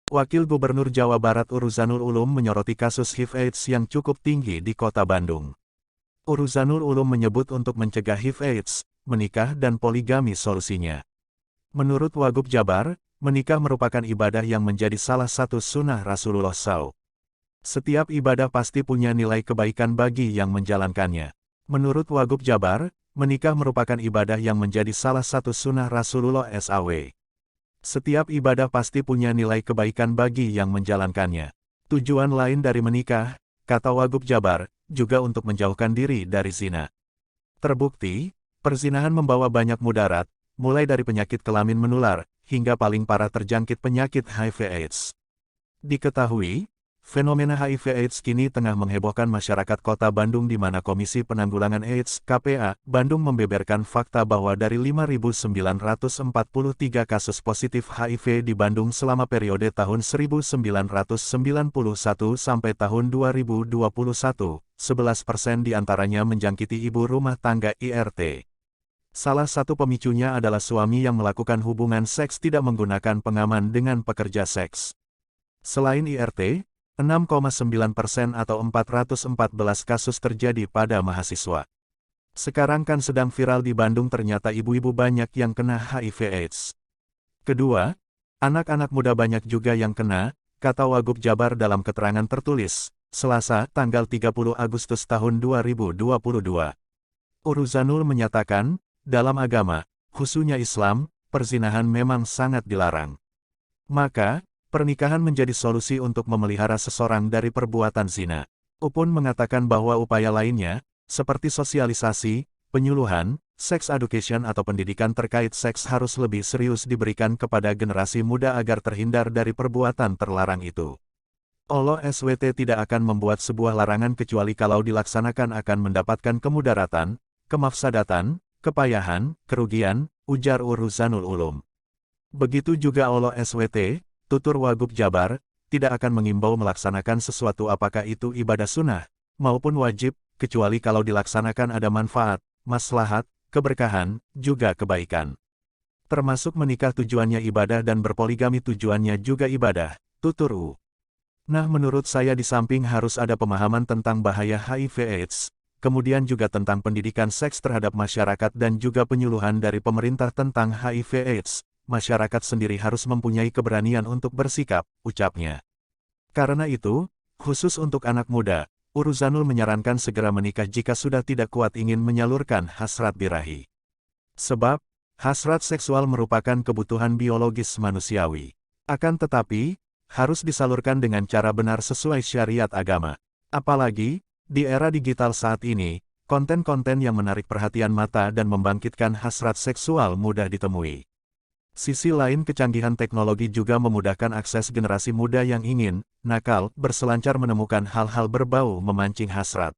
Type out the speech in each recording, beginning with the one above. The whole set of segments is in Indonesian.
Wakil Gubernur Jawa Barat Uruzanul Ulum menyoroti kasus HIV/AIDS yang cukup tinggi di Kota Bandung. Uruzanul Ulum menyebut untuk mencegah HIV/AIDS, menikah dan poligami solusinya. Menurut Wagub Jabar, menikah merupakan ibadah yang menjadi salah satu sunnah Rasulullah SAW. Setiap ibadah pasti punya nilai kebaikan bagi yang menjalankannya. Menurut Wagub Jabar, menikah merupakan ibadah yang menjadi salah satu sunnah Rasulullah SAW. Setiap ibadah pasti punya nilai kebaikan bagi yang menjalankannya. Tujuan lain dari menikah, kata Wagub Jabar, juga untuk menjauhkan diri dari zina. Terbukti, perzinahan membawa banyak mudarat, mulai dari penyakit kelamin menular, hingga paling parah terjangkit penyakit HIV/AIDS. Diketahui, fenomena HIV/AIDS kini tengah menghebohkan masyarakat Kota Bandung di mana Komisi Penanggulangan AIDS (KPA) Bandung membeberkan fakta bahwa dari 5.943 kasus positif HIV di Bandung selama periode tahun 1991 sampai tahun 2021, 11% diantaranya menjangkiti ibu rumah tangga (IRT). Salah satu pemicunya adalah suami yang melakukan hubungan seks tidak menggunakan pengaman dengan pekerja seks. Selain IRT, 6,9% atau 414 kasus terjadi pada mahasiswa. Sekarang kan sedang viral di Bandung ternyata ibu-ibu banyak yang kena HIV/AIDS. Kedua, anak-anak muda banyak juga yang kena, kata Wagub Jabar dalam keterangan tertulis, Selasa, tanggal 30 Agustus tahun 2022. Uruzanul menyatakan, dalam agama, khususnya Islam, perzinahan memang sangat dilarang. Maka, pernikahan menjadi solusi untuk memelihara seseorang dari perbuatan zina. Upun mengatakan bahwa upaya lainnya, seperti sosialisasi, penyuluhan, sex education atau pendidikan terkait seks harus lebih serius diberikan kepada generasi muda agar terhindar dari perbuatan terlarang itu. Allah SWT tidak akan membuat sebuah larangan kecuali kalau dilaksanakan akan mendapatkan kemudaratan, kemafsadatan, kepayahan, kerugian, ujar Uruzanul Ulum. Begitu juga Allah SWT, tutur Wagub Jabar, tidak akan mengimbau melaksanakan sesuatu apakah itu ibadah sunnah, maupun wajib, kecuali kalau dilaksanakan ada manfaat, maslahat, keberkahan, juga kebaikan. Termasuk menikah tujuannya ibadah dan berpoligami tujuannya juga ibadah, tutur U. Nah menurut saya di samping harus ada pemahaman tentang bahaya HIV/AIDS, kemudian juga tentang pendidikan seks terhadap masyarakat dan juga penyuluhan dari pemerintah tentang HIV/AIDS. Masyarakat sendiri harus mempunyai keberanian untuk bersikap, ucapnya. Karena itu, khusus untuk anak muda, Uruzanul menyarankan segera menikah jika sudah tidak kuat ingin menyalurkan hasrat birahi. Sebab, hasrat seksual merupakan kebutuhan biologis manusiawi. Akan tetapi, harus disalurkan dengan cara benar sesuai syariat agama. Apalagi, di era digital saat ini, konten-konten yang menarik perhatian mata dan membangkitkan hasrat seksual mudah ditemui. Sisi lain kecanggihan teknologi juga memudahkan akses generasi muda yang ingin, nakal, berselancar menemukan hal-hal berbau memancing hasrat.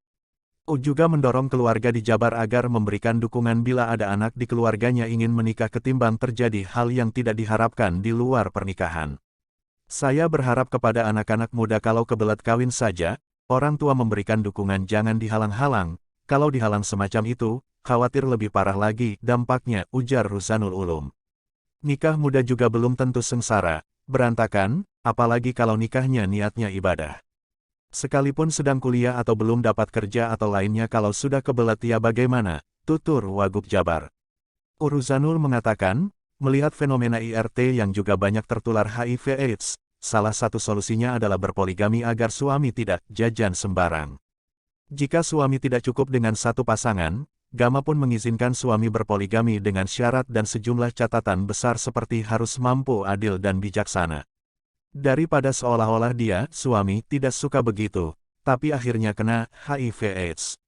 U juga mendorong keluarga di Jabar agar memberikan dukungan bila ada anak di keluarganya ingin menikah ketimbang terjadi hal yang tidak diharapkan di luar pernikahan. Saya berharap kepada anak-anak muda kalau kebelet kawin saja, orang tua memberikan dukungan jangan dihalang-halang, kalau dihalang semacam itu, khawatir lebih parah lagi dampaknya, ujar Uruzanul Ulum. Nikah muda juga belum tentu sengsara, berantakan, apalagi kalau nikahnya niatnya ibadah. Sekalipun sedang kuliah atau belum dapat kerja atau lainnya kalau sudah kebelet ya bagaimana, tutur Wagub Jabar. Uruzanul mengatakan, melihat fenomena IRT yang juga banyak tertular HIV/AIDS, salah satu solusinya adalah berpoligami agar suami tidak jajan sembarang. Jika suami tidak cukup dengan satu pasangan, Gama pun mengizinkan suami berpoligami dengan syarat dan sejumlah catatan besar seperti harus mampu adil dan bijaksana. Daripada seolah-olah dia, suami, tidak suka begitu, tapi akhirnya kena HIV/AIDS.